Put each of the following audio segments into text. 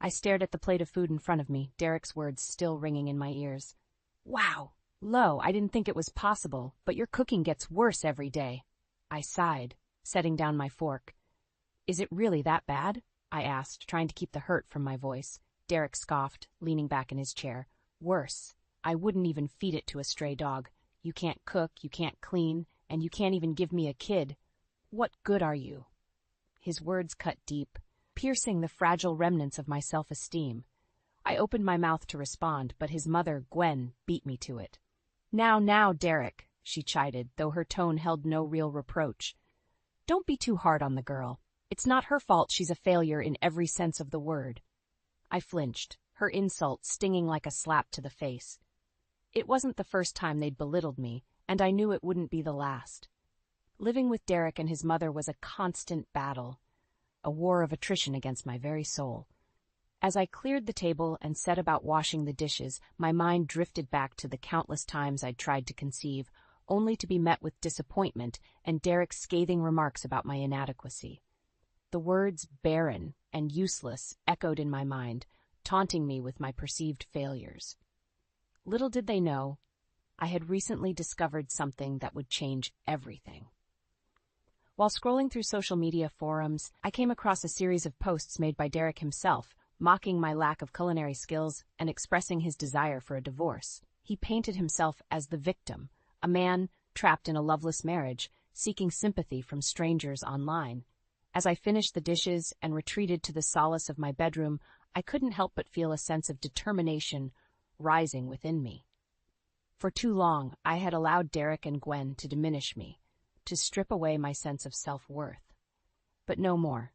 I stared at the plate of food in front of me, Derek's words still ringing in my ears. Wow, Lo, I didn't think it was possible, but your cooking gets worse every day. I sighed, setting down my fork. Is it really that bad? I asked, trying to keep the hurt from my voice. Derek scoffed, leaning back in his chair. Worse. I wouldn't even feed it to a stray dog. You can't cook, you can't clean, and you can't even give me a kid. What good are you? His words cut deep, piercing the fragile remnants of my self-esteem. I opened my mouth to respond, but his mother, Gwen, beat me to it. Now, Derek, she chided, though her tone held no real reproach. Don't be too hard on the girl. It's not her fault she's a failure in every sense of the word. I flinched, her insult stinging like a slap to the face. It wasn't the first time they'd belittled me, and I knew it wouldn't be the last. Living with Derek and his mother was a constant battle, a war of attrition against my very soul. As I cleared the table and set about washing the dishes, my mind drifted back to the countless times I'd tried to conceive, only to be met with disappointment and Derek's scathing remarks about my inadequacy. The words barren and useless echoed in my mind, taunting me with my perceived failures. Little did they know, I had recently discovered something that would change everything. While scrolling through social media forums, I came across a series of posts made by Derek himself, mocking my lack of culinary skills and expressing his desire for a divorce. He painted himself as the victim, a man trapped in a loveless marriage, seeking sympathy from strangers online. As I finished the dishes and retreated to the solace of my bedroom, I couldn't help but feel a sense of determination rising within me. For too long, I had allowed Derek and Gwen to diminish me, to strip away my sense of self-worth. But no more.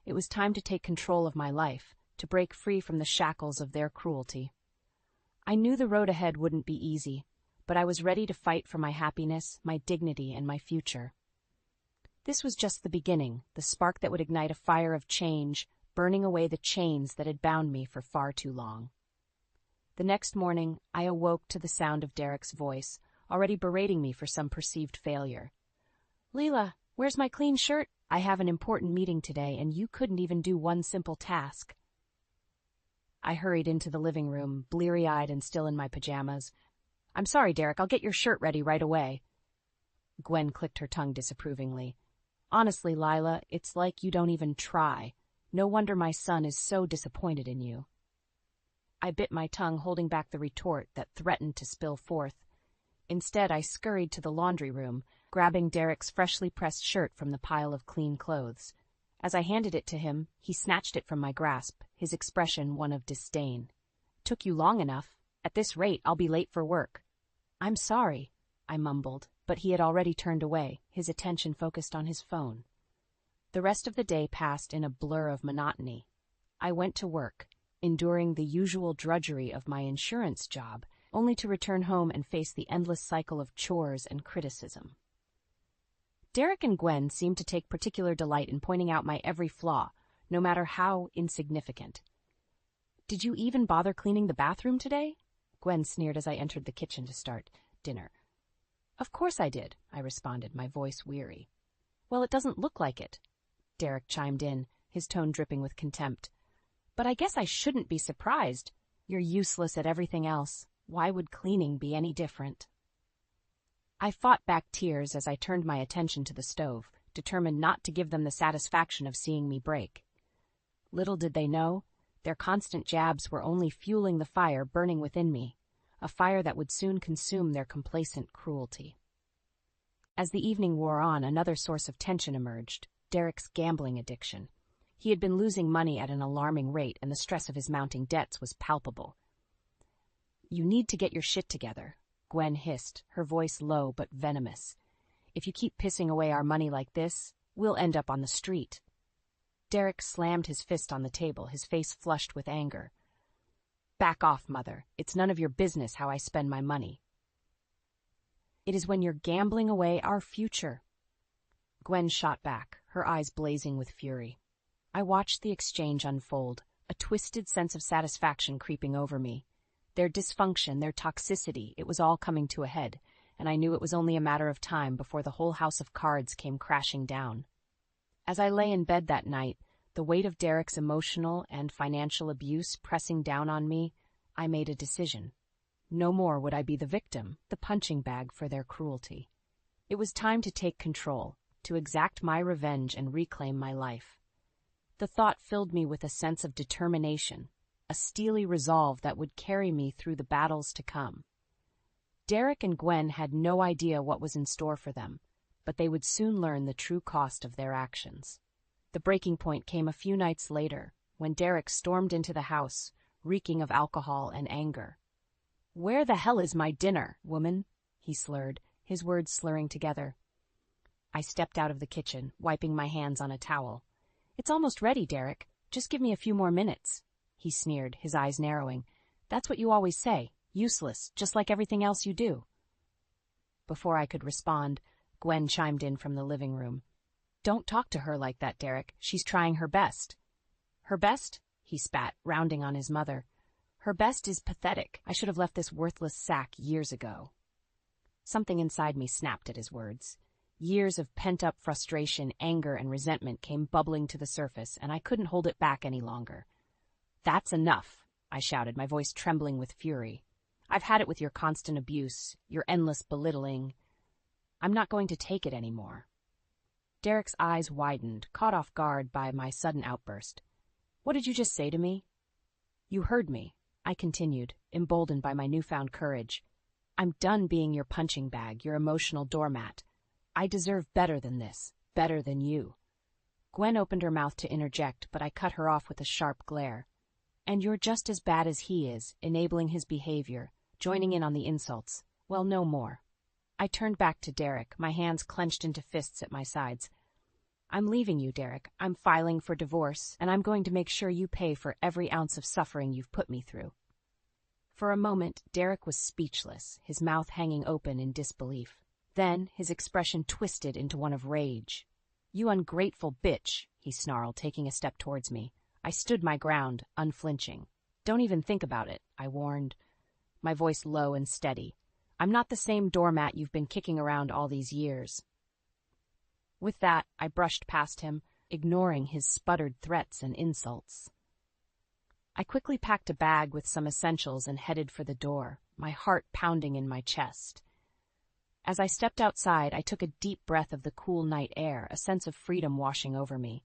It was time to take control of my life, to break free from the shackles of their cruelty. I knew the road ahead wouldn't be easy, but I was ready to fight for my happiness, my dignity, and my future. This was just the beginning, the spark that would ignite a fire of change, burning away the chains that had bound me for far too long. The next morning, I awoke to the sound of Derek's voice, already berating me for some perceived failure. Leela, where's my clean shirt? I have an important meeting today, and you couldn't even do one simple task. I hurried into the living room, bleary-eyed and still in my pajamas. I'm sorry, Derek, I'll get your shirt ready right away. Gwen clicked her tongue disapprovingly. Honestly, Lila, it's like you don't even try. No wonder my son is so disappointed in you. I bit my tongue, holding back the retort that threatened to spill forth. Instead, I scurried to the laundry room, grabbing Derek's freshly pressed shirt from the pile of clean clothes. As I handed it to him, he snatched it from my grasp, his expression one of disdain. Took you long enough. At this rate, I'll be late for work. I'm sorry, I mumbled, but he had already turned away, his attention focused on his phone. The rest of the day passed in a blur of monotony. I went to work, enduring the usual drudgery of my insurance job, only to return home and face the endless cycle of chores and criticism. Derek and Gwen seemed to take particular delight in pointing out my every flaw, no matter how insignificant. Did you even bother cleaning the bathroom today? Gwen sneered as I entered the kitchen to start dinner. Of course I did, I responded, my voice weary. Well, it doesn't look like it, Derek chimed in, his tone dripping with contempt. But I guess I shouldn't be surprised. You're useless at everything else. Why would cleaning be any different? I fought back tears as I turned my attention to the stove, determined not to give them the satisfaction of seeing me break. Little did they know, their constant jabs were only fueling the fire burning within me, a fire that would soon consume their complacent cruelty. As the evening wore on, another source of tension emerged, Derek's gambling addiction. He had been losing money at an alarming rate, and the stress of his mounting debts was palpable. You need to get your shit together, Gwen hissed, her voice low but venomous. If you keep pissing away our money like this, we'll end up on the street. Derek slammed his fist on the table, his face flushed with anger. Back off, Mother. It's none of your business how I spend my money. It is when you're gambling away our future. Gwen shot back, her eyes blazing with fury. I watched the exchange unfold, a twisted sense of satisfaction creeping over me. Their dysfunction, their toxicity, it was all coming to a head, and I knew it was only a matter of time before the whole house of cards came crashing down. As I lay in bed that night, The weight of Derek's emotional and financial abuse pressing down on me, I made a decision. No more would I be the victim, the punching bag for their cruelty. It was time to take control, to exact my revenge and reclaim my life. The thought filled me with a sense of determination, a steely resolve that would carry me through the battles to come. Derek and Gwen had no idea what was in store for them, but they would soon learn the true cost of their actions. The breaking point came a few nights later, when Derek stormed into the house, reeking of alcohol and anger. "Where the hell is my dinner, woman?" he slurred, his words slurring together. I stepped out of the kitchen, wiping my hands on a towel. "It's almost ready, Derek. Just give me a few more minutes," he sneered, his eyes narrowing. "That's what you always say. Useless, just like everything else you do." Before I could respond, Gwen chimed in from the living room. "Don't talk to her like that, Derek. She's trying her best." "Her best?" he spat, rounding on his mother. "Her best is pathetic. I should have left this worthless sack years ago." Something inside me snapped at his words. Years of pent-up frustration, anger, and resentment came bubbling to the surface, and I couldn't hold it back any longer. "That's enough," I shouted, my voice trembling with fury. "I've had it with your constant abuse, your endless belittling. I'm not going to take it anymore." Derek's eyes widened, caught off guard by my sudden outburst. "What did you just say to me?" "You heard me," I continued, emboldened by my newfound courage. "I'm done being your punching bag, your emotional doormat. I deserve better than this, better than you." Gwen opened her mouth to interject, but I cut her off with a sharp glare. "And you're just as bad as he is, enabling his behavior, joining in on the insults. Well, no more." I turned back to Derek, my hands clenched into fists at my sides. "I'm leaving you, Derek. I'm filing for divorce, and I'm going to make sure you pay for every ounce of suffering you've put me through." For a moment, Derek was speechless, his mouth hanging open in disbelief. Then his expression twisted into one of rage. "You ungrateful bitch," he snarled, taking a step towards me. I stood my ground, unflinching. "Don't even think about it," I warned, my voice low and steady. "I'm not the same doormat you've been kicking around all these years." With that, I brushed past him, ignoring his sputtered threats and insults. I quickly packed a bag with some essentials and headed for the door, my heart pounding in my chest. As I stepped outside, I took a deep breath of the cool night air, a sense of freedom washing over me.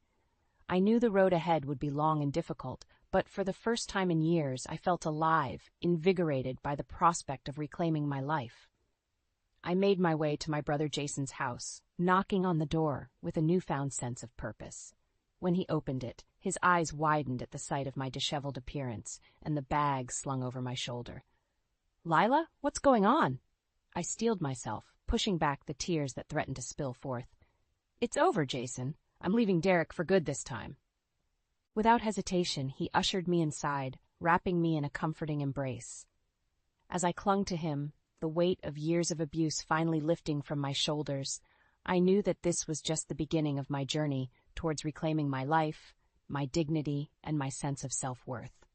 I knew the road ahead would be long and difficult, but for the first time in years, I felt alive, invigorated by the prospect of reclaiming my life. I made my way to my brother Jason's house, knocking on the door with a newfound sense of purpose. When he opened it, his eyes widened at the sight of my disheveled appearance and the bag slung over my shoulder. "Lila, what's going on?" I steeled myself, pushing back the tears that threatened to spill forth. "It's over, Jason. I'm leaving Derek for good this time." Without hesitation, he ushered me inside, wrapping me in a comforting embrace. As I clung to him, the weight of years of abuse finally lifting from my shoulders, I knew that this was just the beginning of my journey towards reclaiming my life, my dignity, and my sense of self-worth.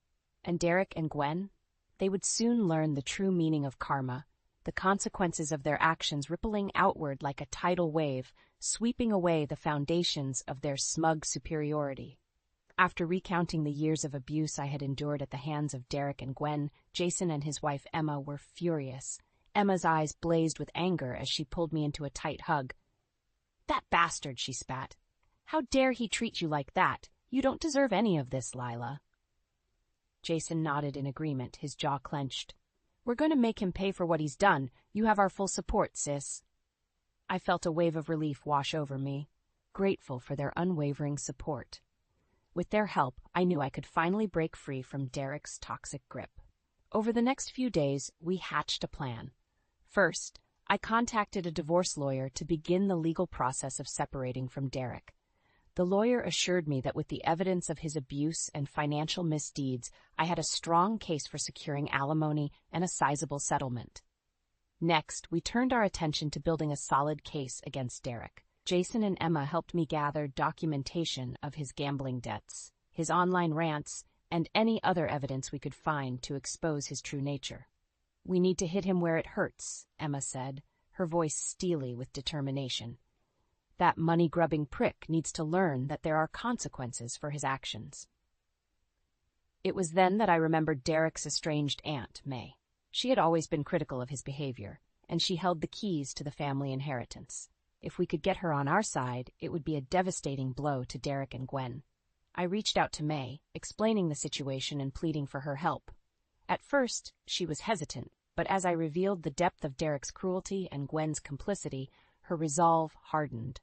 And Derek and Gwen? They would soon learn the true meaning of karma, the consequences of their actions rippling outward like a tidal wave, sweeping away the foundations of their smug superiority. After recounting the years of abuse I had endured at the hands of Derek and Gwen, Jason and his wife Emma were furious. Emma's eyes blazed with anger as she pulled me into a tight hug. "That bastard," she spat. "How dare he treat you like that? You don't deserve any of this, Lila." Jason nodded in agreement, his jaw clenched. "We're going to make him pay for what he's done. You have our full support, sis." I felt a wave of relief wash over me, grateful for their unwavering support. With their help, I knew I could finally break free from Derek's toxic grip. Over the next few days, we hatched a plan. First, I contacted a divorce lawyer to begin the legal process of separating from Derek. The lawyer assured me that with the evidence of his abuse and financial misdeeds, I had a strong case for securing alimony and a sizable settlement. Next, we turned our attention to building a solid case against Derek. Jason and Emma helped me gather documentation of his gambling debts, his online rants, and any other evidence we could find to expose his true nature. "We need to hit him where it hurts," Emma said, her voice steely with determination. That money-grubbing prick needs to learn that there are consequences for his actions. It was then that I remembered Derek's estranged aunt, May. She had always been critical of his behavior, and she held the keys to the family inheritance. If we could get her on our side, it would be a devastating blow to Derek and Gwen. I reached out to May, explaining the situation and pleading for her help. At first, she was hesitant, but as I revealed the depth of Derek's cruelty and Gwen's complicity, her resolve hardened.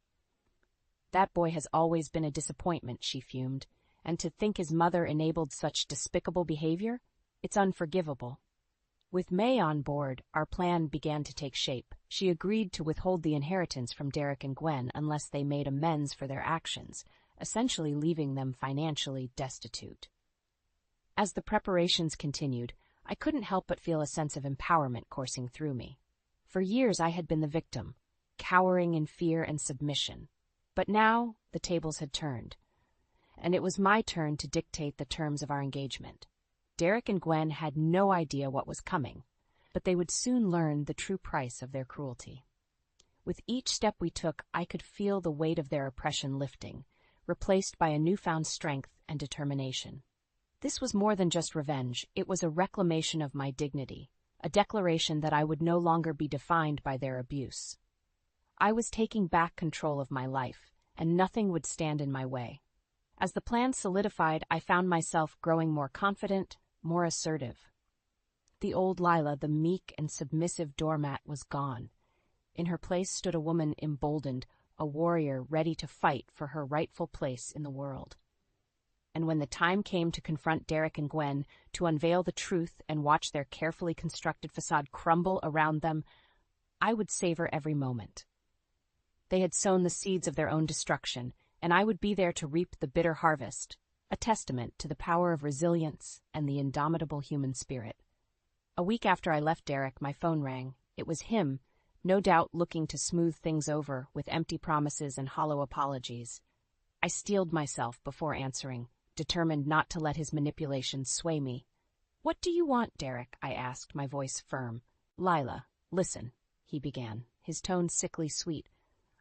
That boy has always been a disappointment, she fumed, and to think his mother enabled such despicable behavior? It's unforgivable. With May on board, our plan began to take shape. She agreed to withhold the inheritance from Derek and Gwen unless they made amends for their actions, essentially leaving them financially destitute. As the preparations continued, I couldn't help but feel a sense of empowerment coursing through me. For years I had been the victim, cowering in fear and submission. But now the tables had turned, and it was my turn to dictate the terms of our engagement. Derek and Gwen had no idea what was coming, but they would soon learn the true price of their cruelty. With each step we took, I could feel the weight of their oppression lifting, replaced by a newfound strength and determination. This was more than just revenge, it was a reclamation of my dignity, a declaration that I would no longer be defined by their abuse. I was taking back control of my life, and nothing would stand in my way. As the plan solidified, I found myself growing more confident, more assertive. The old Lila, the meek and submissive doormat, was gone. In her place stood a woman emboldened, a warrior ready to fight for her rightful place in the world. And when the time came to confront Derek and Gwen, to unveil the truth and watch their carefully constructed facade crumble around them, I would savor every moment. They had sown the seeds of their own destruction, and I would be there to reap the bitter harvest, a testament to the power of resilience and the indomitable human spirit. A week after I left Derek, my phone rang. It was him, no doubt looking to smooth things over with empty promises and hollow apologies. I steeled myself before answering, determined not to let his manipulations sway me. "What do you want, Derek?" I asked, my voice firm. "Lila, listen," he began, his tone sickly sweet.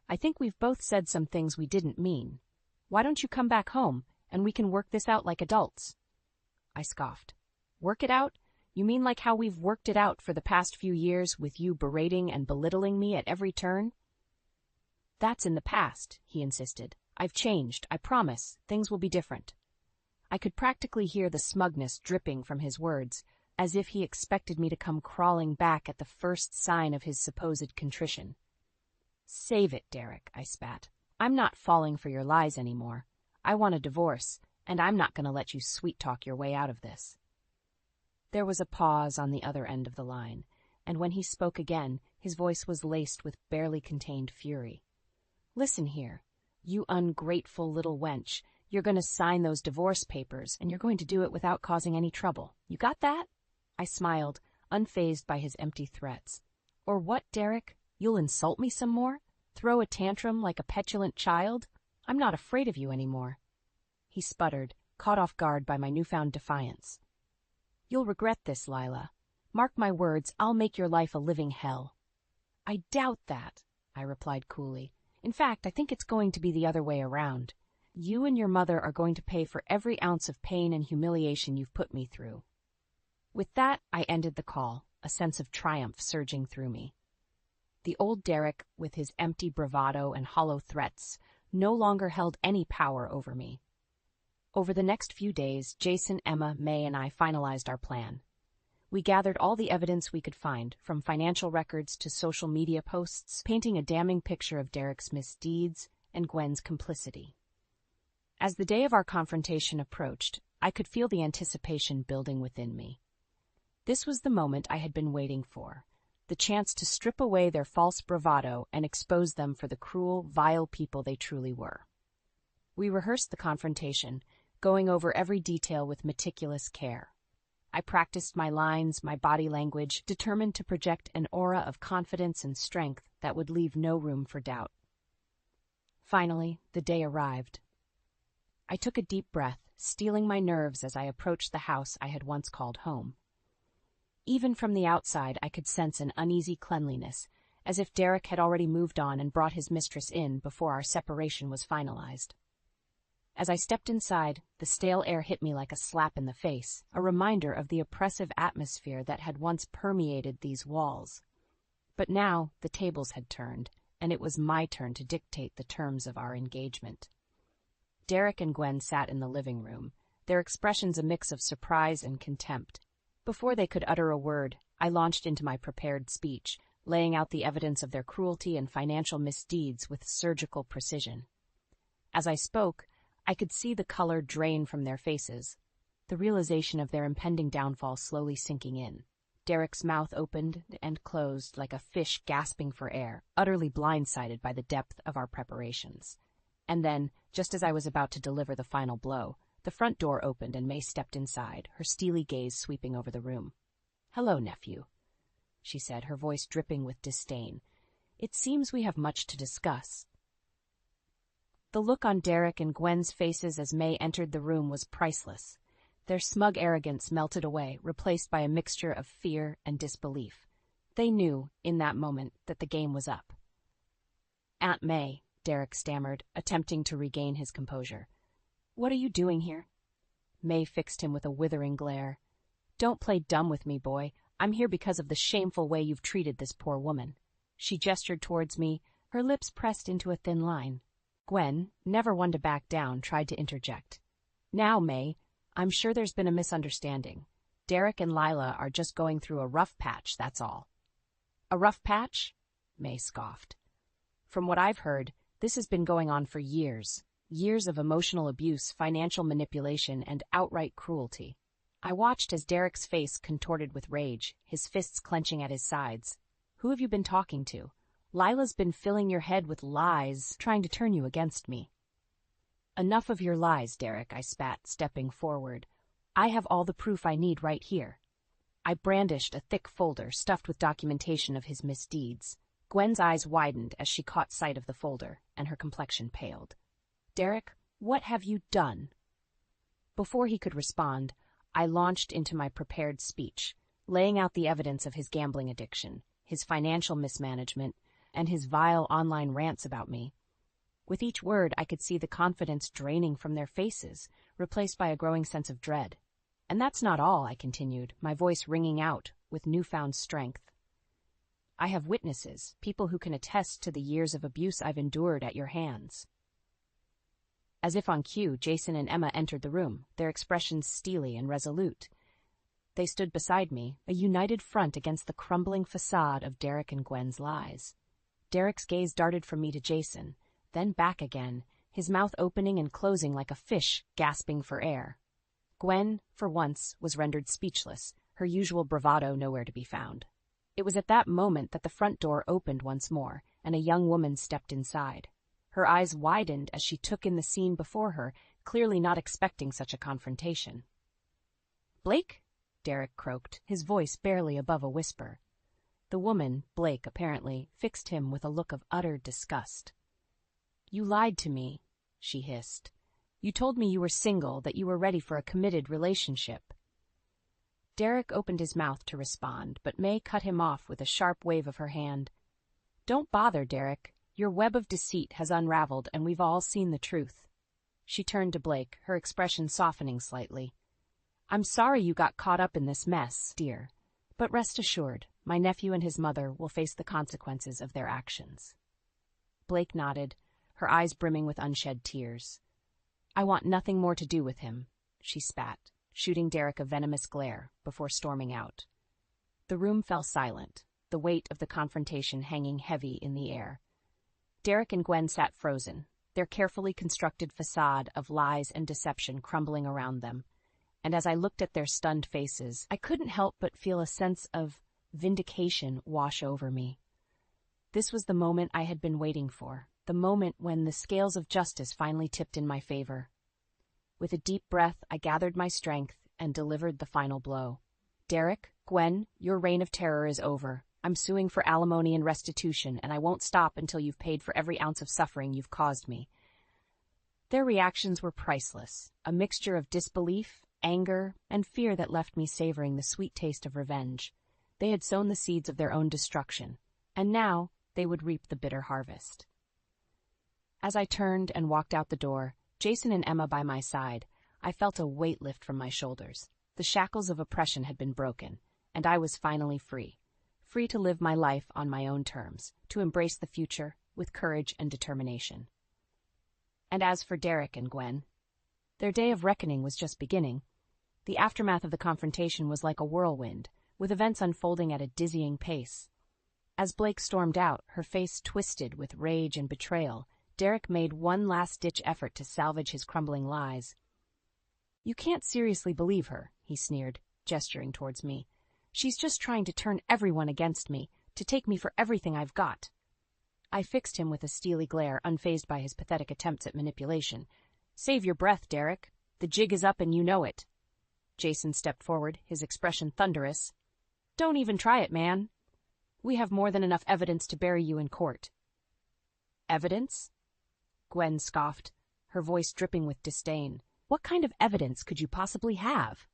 "I think we've both said some things we didn't mean. Why don't you come back home, and we can work this out like adults?" I scoffed. "Work it out? You mean like how we've worked it out for the past few years, with you berating and belittling me at every turn?" "That's in the past," he insisted. "I've changed, I promise. Things will be different." I could practically hear the smugness dripping from his words, as if he expected me to come crawling back at the first sign of his supposed contrition. "Save it, Derek," I spat. "I'm not falling for your lies anymore. I want a divorce, and I'm not going to let you sweet-talk your way out of this." There was a pause on the other end of the line, and when he spoke again, his voice was laced with barely contained fury. "Listen here, you ungrateful little wench. You're going to sign those divorce papers, and you're going to do it without causing any trouble. You got that?" I smiled, unfazed by his empty threats. "Or what, Derek? You'll insult me some more? Throw a tantrum like a petulant child? I'm not afraid of you anymore." He sputtered, caught off guard by my newfound defiance. "You'll regret this, Lila. Mark my words, I'll make your life a living hell." "I doubt that," I replied coolly. "In fact, I think it's going to be the other way around. You and your mother are going to pay for every ounce of pain and humiliation you've put me through." With that, I ended the call, a sense of triumph surging through me. The old Derek, with his empty bravado and hollow threats, no longer held any power over me. Over the next few days, Jason, Emma, May, and I finalized our plan. We gathered all the evidence we could find, from financial records to social media posts, painting a damning picture of Derek's misdeeds and Gwen's complicity. As the day of our confrontation approached, I could feel the anticipation building within me. This was the moment I had been waiting for, the chance to strip away their false bravado and expose them for the cruel, vile people they truly were. We rehearsed the confrontation, going over every detail with meticulous care. I practiced my lines, my body language, determined to project an aura of confidence and strength that would leave no room for doubt. Finally, the day arrived. I took a deep breath, steeling my nerves as I approached the house I had once called home. Even from the outside, I could sense an uneasy cleanliness, as if Derek had already moved on and brought his mistress in before our separation was finalized. As I stepped inside, the stale air hit me like a slap in the face, a reminder of the oppressive atmosphere that had once permeated these walls. But now the tables had turned, and it was my turn to dictate the terms of our engagement. Derek and Gwen sat in the living room, their expressions a mix of surprise and contempt. Before they could utter a word, I launched into my prepared speech, laying out the evidence of their cruelty and financial misdeeds with surgical precision. As I spoke, I could see the color drain from their faces, the realization of their impending downfall slowly sinking in. Derek's mouth opened and closed like a fish gasping for air, utterly blindsided by the depth of our preparations. And then, just as I was about to deliver the final blow, the front door opened and May stepped inside, her steely gaze sweeping over the room. "Hello, nephew," she said, her voice dripping with disdain. "It seems we have much to discuss." The look on Derek and Gwen's faces as May entered the room was priceless. Their smug arrogance melted away, replaced by a mixture of fear and disbelief. They knew, in that moment, that the game was up. "Aunt May," Derek stammered, attempting to regain his composure. "What are you doing here?" May fixed him with a withering glare. "Don't play dumb with me, boy. I'm here because of the shameful way you've treated this poor woman." She gestured towards me, her lips pressed into a thin line. Gwen, never one to back down, tried to interject. "Now, May, I'm sure there's been a misunderstanding. Derek and Lila are just going through a rough patch, that's all." "A rough patch?" May scoffed. "From what I've heard, this has been going on for years. Years of emotional abuse, financial manipulation, and outright cruelty." I watched as Derek's face contorted with rage, his fists clenching at his sides. "Who have you been talking to? Lila's been filling your head with lies, trying to turn you against me." "Enough of your lies, Derek," I spat, stepping forward. "I have all the proof I need right here." I brandished a thick folder stuffed with documentation of his misdeeds. Gwen's eyes widened as she caught sight of the folder, and her complexion paled. "Derek, what have you done?" Before he could respond, I launched into my prepared speech, laying out the evidence of his gambling addiction, his financial mismanagement, and his vile online rants about me. With each word, I could see the confidence draining from their faces, replaced by a growing sense of dread. "And that's not all," I continued, my voice ringing out with newfound strength. "I have witnesses, people who can attest to the years of abuse I've endured at your hands." As if on cue, Jason and Emma entered the room, their expressions steely and resolute. They stood beside me, a united front against the crumbling facade of Derek and Gwen's lies. Derek's gaze darted from me to Jason, then back again, his mouth opening and closing like a fish gasping for air. Gwen, for once, was rendered speechless, her usual bravado nowhere to be found. It was at that moment that the front door opened once more, and a young woman stepped inside. Her eyes widened as she took in the scene before her, clearly not expecting such a confrontation. "Blake?" Derek croaked, his voice barely above a whisper. The woman, Blake apparently, fixed him with a look of utter disgust. "You lied to me," she hissed. "You told me you were single, that you were ready for a committed relationship." Derek opened his mouth to respond, but May cut him off with a sharp wave of her hand. "Don't bother, Derek. Your web of deceit has unraveled, and we've all seen the truth." She turned to Blake, her expression softening slightly. "I'm sorry you got caught up in this mess, dear, but rest assured, my nephew and his mother will face the consequences of their actions." Blake nodded, her eyes brimming with unshed tears. "I want nothing more to do with him," she spat, shooting Derek a venomous glare before storming out. The room fell silent, the weight of the confrontation hanging heavy in the air. Derek and Gwen sat frozen, their carefully constructed facade of lies and deception crumbling around them, and as I looked at their stunned faces, I couldn't help but feel a sense of vindication wash over me. This was the moment I had been waiting for, the moment when the scales of justice finally tipped in my favor. With a deep breath, I gathered my strength and delivered the final blow. "Derek, Gwen, your reign of terror is over. I'm suing for alimony and restitution, and I won't stop until you've paid for every ounce of suffering you've caused me." Their reactions were priceless, a mixture of disbelief, anger, and fear that left me savoring the sweet taste of revenge. They had sown the seeds of their own destruction, and now they would reap the bitter harvest. As I turned and walked out the door, Jason and Emma by my side, I felt a weight lift from my shoulders. The shackles of oppression had been broken, and I was finally free. Free to live my life on my own terms, to embrace the future with courage and determination. And as for Derek and Gwen, their day of reckoning was just beginning. The aftermath of the confrontation was like a whirlwind, with events unfolding at a dizzying pace. As Blake stormed out, her face twisted with rage and betrayal, Derek made one last-ditch effort to salvage his crumbling lies. "You can't seriously believe her," he sneered, gesturing towards me. "She's just trying to turn everyone against me, to take me for everything I've got." I fixed him with a steely glare, unfazed by his pathetic attempts at manipulation. "Save your breath, Derek. The jig is up and you know it." Jason stepped forward, his expression thunderous. "Don't even try it, man. We have more than enough evidence to bury you in court." "Evidence?" Gwen scoffed, her voice dripping with disdain. "What kind of evidence could you possibly have?"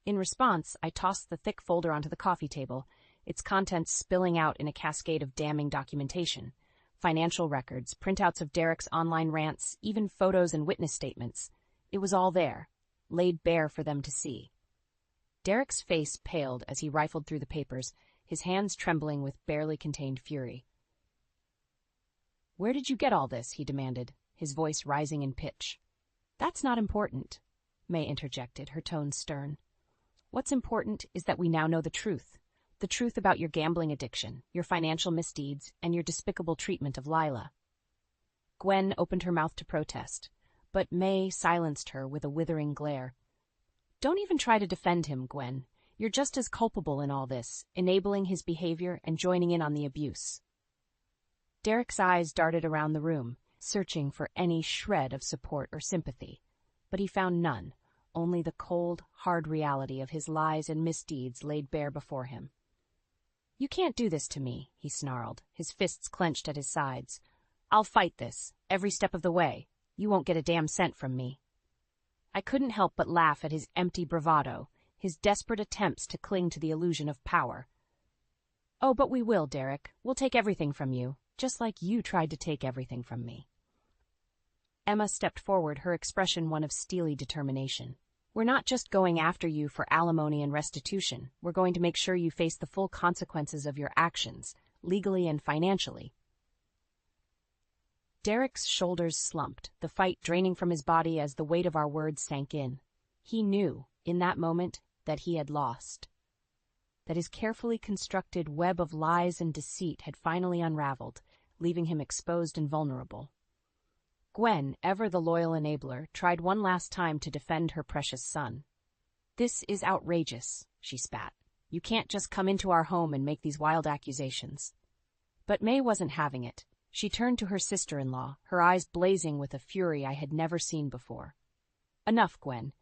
In response, I tossed the thick folder onto the coffee table, its contents spilling out in a cascade of damning documentation. Financial records, printouts of Derek's online rants, even photos and witness statements. It was all there, laid bare for them to see. Derek's face paled as he rifled through the papers, his hands trembling with barely contained fury. "Where did you get all this?" he demanded, his voice rising in pitch. "That's not important," May interjected, her tone stern. "What's important is that we now know the truth about your gambling addiction, your financial misdeeds, and your despicable treatment of Lila." Gwen opened her mouth to protest, but May silenced her with a withering glare. "Don't even try to defend him, Gwen. You're just as culpable in all this, enabling his behavior and joining in on the abuse." Derek's eyes darted around the room, searching for any shred of support or sympathy, but he found none, only the cold, hard reality of his lies and misdeeds laid bare before him. "You can't do this to me," he snarled, his fists clenched at his sides. "I'll fight this, every step of the way. You won't get a damn cent from me." I couldn't help but laugh at his empty bravado, his desperate attempts to cling to the illusion of power. "Oh, but we will, Derek. We'll take everything from you, just like you tried to take everything from me." Emma stepped forward, her expression one of steely determination. "We're not just going after you for alimony and restitution. We're going to make sure you face the full consequences of your actions, legally and financially." Derek's shoulders slumped, the fight draining from his body as the weight of our words sank in. He knew, in that moment, that he had lost. That his carefully constructed web of lies and deceit had finally unraveled, leaving him exposed and vulnerable. Gwen, ever the loyal enabler, tried one last time to defend her precious son. "This is outrageous," she spat. "You can't just come into our home and make these wild accusations." But May wasn't having it. She turned to her sister-in-law, her eyes blazing with a fury I had never seen before. "Enough, Gwen.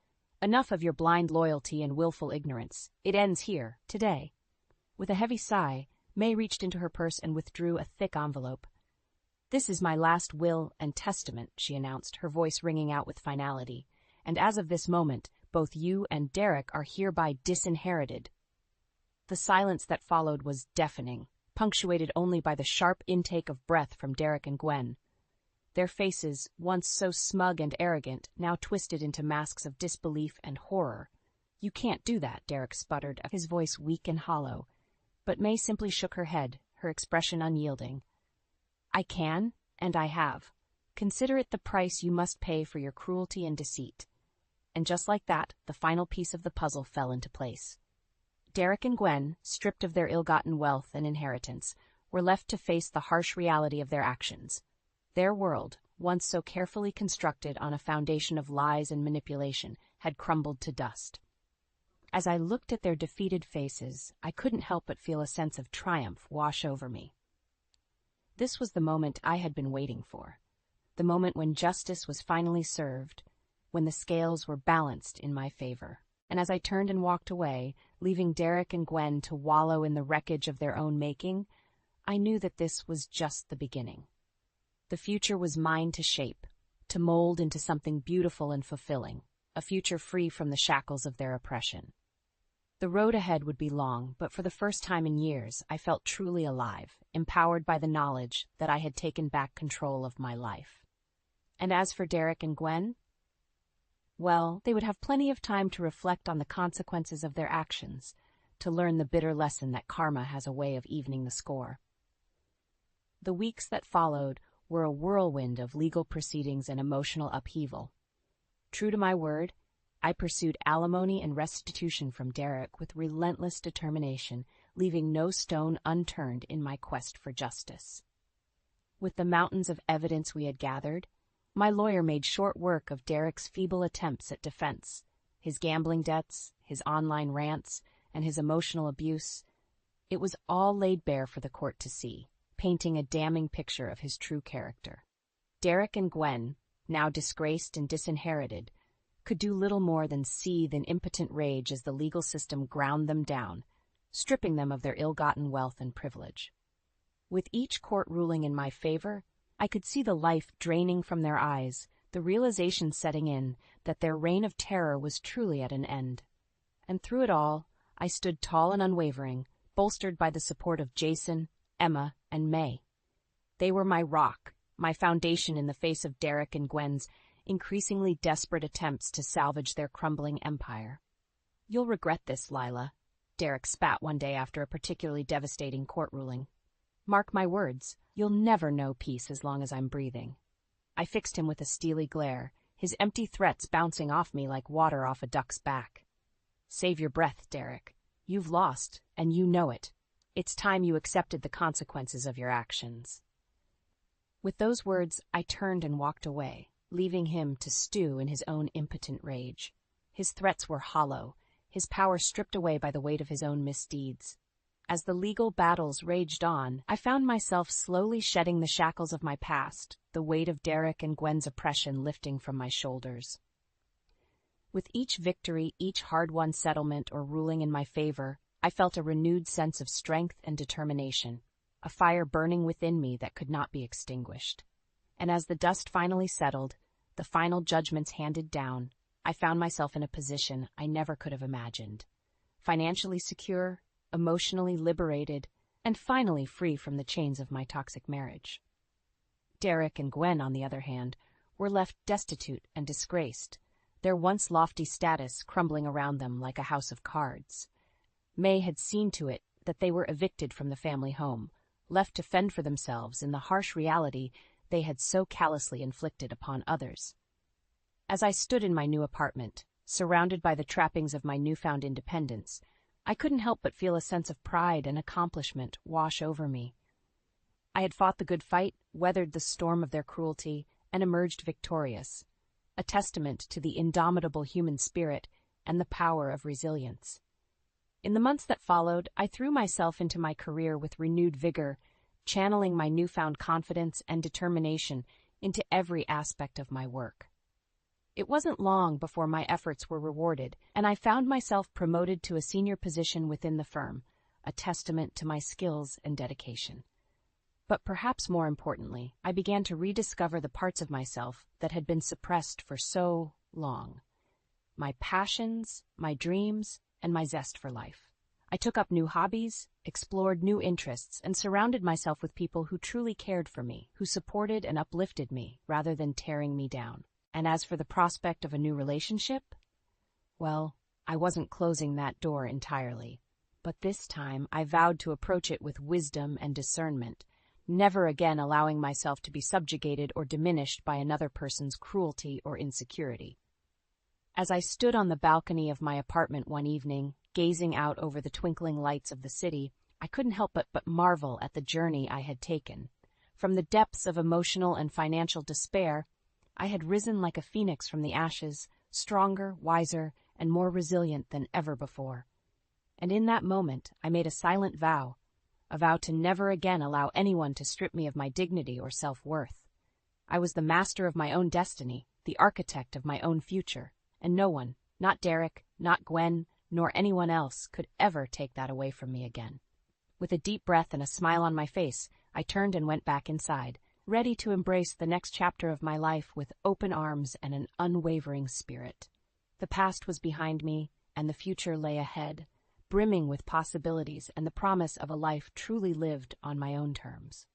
Enough of your blind loyalty and willful ignorance. It ends here, today." With a heavy sigh, May reached into her purse and withdrew a thick envelope. "This is my last will and testament," she announced, her voice ringing out with finality. "And as of this moment, both you and Derek are hereby disinherited." The silence that followed was deafening, punctuated only by the sharp intake of breath from Derek and Gwen. Their faces, once so smug and arrogant, now twisted into masks of disbelief and horror. "You can't do that," Derek sputtered, his voice weak and hollow. But May simply shook her head, her expression unyielding. "I can, and I have. Consider it the price you must pay for your cruelty and deceit." And just like that, the final piece of the puzzle fell into place. Derek and Gwen, stripped of their ill-gotten wealth and inheritance, were left to face the harsh reality of their actions. Their world, once so carefully constructed on a foundation of lies and manipulation, had crumbled to dust. As I looked at their defeated faces, I couldn't help but feel a sense of triumph wash over me. This was the moment I had been waiting for, the moment when justice was finally served, when the scales were balanced in my favor. And as I turned and walked away, leaving Derek and Gwen to wallow in the wreckage of their own making, I knew that this was just the beginning. The future was mine to shape, to mold into something beautiful and fulfilling, a future free from the shackles of their oppression. The road ahead would be long, but for the first time in years, I felt truly alive, empowered by the knowledge that I had taken back control of my life. And as for Derek and Gwen, well, they would have plenty of time to reflect on the consequences of their actions, to learn the bitter lesson that karma has a way of evening the score. The weeks that followed were a whirlwind of legal proceedings and emotional upheaval. True to my word, I pursued alimony and restitution from Derek with relentless determination, leaving no stone unturned in my quest for justice. With the mountains of evidence we had gathered, my lawyer made short work of Derek's feeble attempts at defense, his gambling debts, his online rants, and his emotional abuse. It was all laid bare for the court to see, painting a damning picture of his true character. Derek and Gwen, now disgraced and disinherited, could do little more than seethe in impotent rage as the legal system ground them down, stripping them of their ill-gotten wealth and privilege. With each court ruling in my favor, I could see the life draining from their eyes, the realization setting in that their reign of terror was truly at an end. And through it all, I stood tall and unwavering, bolstered by the support of Jason, Emma, and May. They were my rock, my foundation in the face of Derek and Gwen's increasingly desperate attempts to salvage their crumbling empire. "You'll regret this, Lila," Derek spat one day after a particularly devastating court ruling. "Mark my words, you'll never know peace as long as I'm breathing." I fixed him with a steely glare, his empty threats bouncing off me like water off a duck's back. "Save your breath, Derek. You've lost, and you know it. It's time you accepted the consequences of your actions." With those words, I turned and walked away, leaving him to stew in his own impotent rage. His threats were hollow, his power stripped away by the weight of his own misdeeds. As the legal battles raged on, I found myself slowly shedding the shackles of my past, the weight of Derek and Gwen's oppression lifting from my shoulders. With each victory, each hard-won settlement or ruling in my favor, I felt a renewed sense of strength and determination, a fire burning within me that could not be extinguished. And as the dust finally settled, the final judgments handed down, I found myself in a position I never could have imagined. Financially secure, emotionally liberated, and finally free from the chains of my toxic marriage. Derek and Gwen, on the other hand, were left destitute and disgraced, their once lofty status crumbling around them like a house of cards. May had seen to it that they were evicted from the family home, left to fend for themselves in the harsh reality they had so callously inflicted upon others. As I stood in my new apartment, surrounded by the trappings of my newfound independence, I couldn't help but feel a sense of pride and accomplishment wash over me. I had fought the good fight, weathered the storm of their cruelty, and emerged victorious, a testament to the indomitable human spirit and the power of resilience. In the months that followed, I threw myself into my career with renewed vigor, channeling my newfound confidence and determination into every aspect of my work. It wasn't long before my efforts were rewarded, and I found myself promoted to a senior position within the firm, a testament to my skills and dedication. But perhaps more importantly, I began to rediscover the parts of myself that had been suppressed for so long. My passions, my dreams, and my zest for life. I took up new hobbies, explored new interests, and surrounded myself with people who truly cared for me, who supported and uplifted me rather than tearing me down. And as for the prospect of a new relationship, well, I wasn't closing that door entirely. But this time I vowed to approach it with wisdom and discernment, never again allowing myself to be subjugated or diminished by another person's cruelty or insecurity. As I stood on the balcony of my apartment one evening, gazing out over the twinkling lights of the city, I couldn't help but marvel at the journey I had taken. From the depths of emotional and financial despair, I had risen like a phoenix from the ashes, stronger, wiser, and more resilient than ever before. And in that moment, I made a silent vow, a vow to never again allow anyone to strip me of my dignity or self-worth. I was the master of my own destiny, the architect of my own future, and no one, not Derek, not Gwen, nor anyone else, could ever take that away from me again. With a deep breath and a smile on my face, I turned and went back inside, ready to embrace the next chapter of my life with open arms and an unwavering spirit. The past was behind me, and the future lay ahead, brimming with possibilities and the promise of a life truly lived on my own terms.